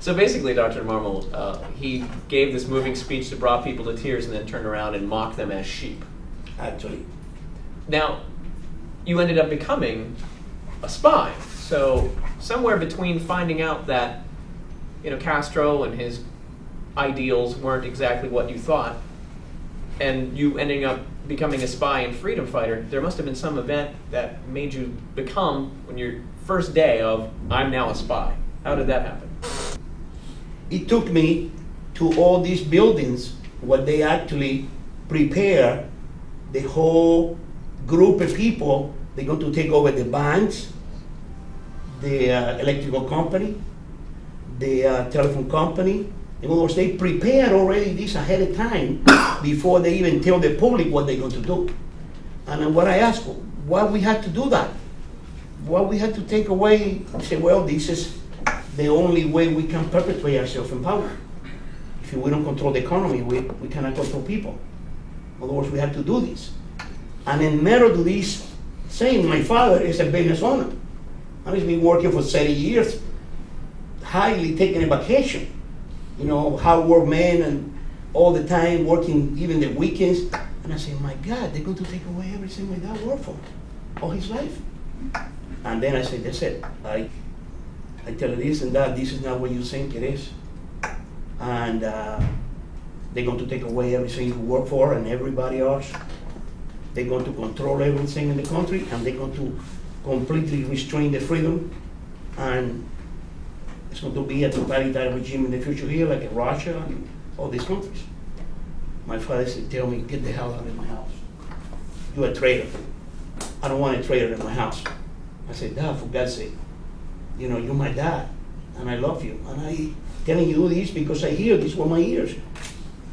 So basically, Dr. Marmol, he gave this moving speech that brought people to tears and then turned around and mocked them as sheep. Actually. Now, you ended up becoming a spy. So somewhere between finding out that, Castro and his ideals weren't exactly what you thought, and you ending up becoming a spy and freedom fighter, there must have been some event that made you become, on your first day of, I'm now a spy. How did that happen? It took me to all these buildings where they actually prepare the whole group of people. They're going to take over the banks, the electrical company, the telephone company. In other words, they prepare already this ahead of time before they even tell the public what they're going to do. And what I asked, why we had to do that? Why we had to take away, say, well, this is the only way we can perpetuate ourselves in power. If we don't control the economy, we cannot control people. In other words, we have to do this. And in matter to this, saying my father is a business owner. And he's been working for 30 years, hardly taking a vacation. Hard work man and all the time working, even the weekends. And I say, my God, they're going to take away everything my dad worked for all his life. And then I say, that's it. I tell you this and that, this is not what you think it is. And they're going to take away everything you work for and everybody else. They're going to control everything in the country, and they're going to completely restrain the freedom. And it's going to be a totalitarian regime in the future here, like in Russia and all these countries. My father said, tell me, get the hell out of my house. You're a traitor. I don't want a traitor in my house. I said, Dad, for God's sake, you're my dad, and I love you. And I telling you this because I hear this with my ears.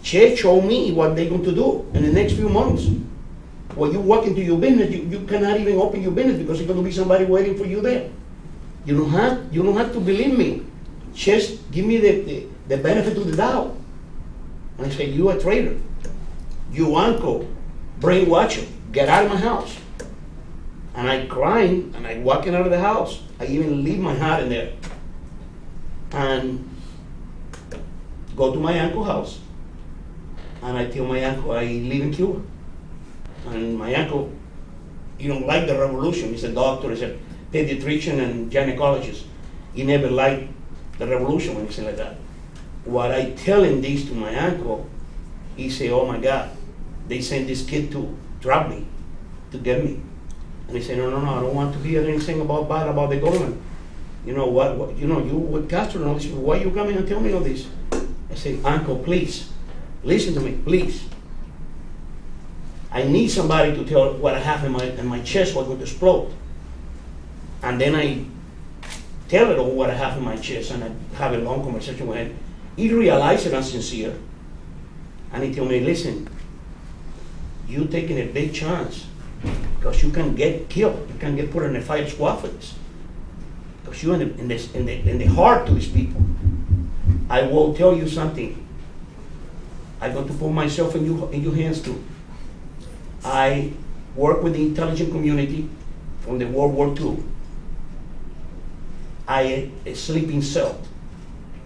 Che show me what they're going to do in the next few months. When you walk into your business, you cannot even open your business because there's going to be somebody waiting for you there. You don't have to believe me. Just give me the benefit of the doubt. And I say, you a traitor. You uncle, brainwasher, get out of my house. And I crying, and I walking out of the house. I even leave my hat in there. And go to my uncle's house. And I tell my uncle I live in Cuba. And my uncle, he don't like the revolution. He's a doctor, he's a pediatrician and gynecologist. He never liked the revolution or anything like that. What I tell him this to my uncle, he say, oh my God, they sent this kid to trap me, to get me. And he said, no, I don't want to hear anything bad about the government. You with Castro and all this, why you coming and tell me all this? I say, uncle, please, listen to me, please. I need somebody to tell what I have in my chest, what would explode. And then I tell it all what I have in my chest, and I have a long conversation with him. He realized that I'm sincere. And he told me, listen, you're taking a big chance because you can get killed. You can get put in a fire squad for this. Because you're in the heart to these people. I will tell you something. I'm going to put myself in your hands too. I work with the intelligence community from the World War II. I a sleeping cell.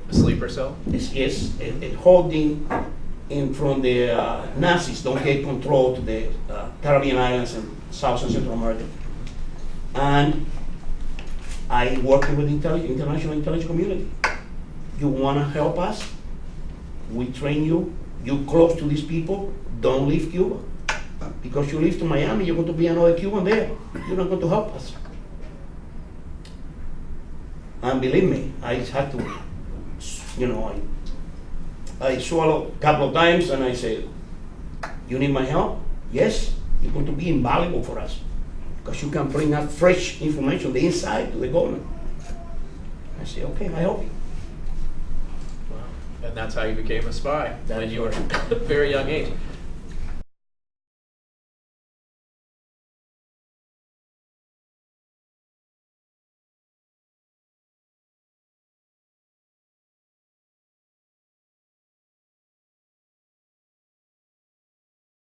A sleeper cell? Yes, holding in from the Nazis don't get control to the Caribbean islands and South and Central America. And I work with the international intelligence community. You want to help us? We train you. You're close to these people. Don't leave Cuba. Because you leave to Miami, you're going to be another Cuban there. You're not going to help us. And believe me, I had to, I swallowed a couple of times and I said, you need my help? Yes, you're going to be invaluable for us. Because you can bring up fresh information, the inside to the government. I said, okay, I help you. Wow. And that's how you became a spy That when is you were right. a very young age.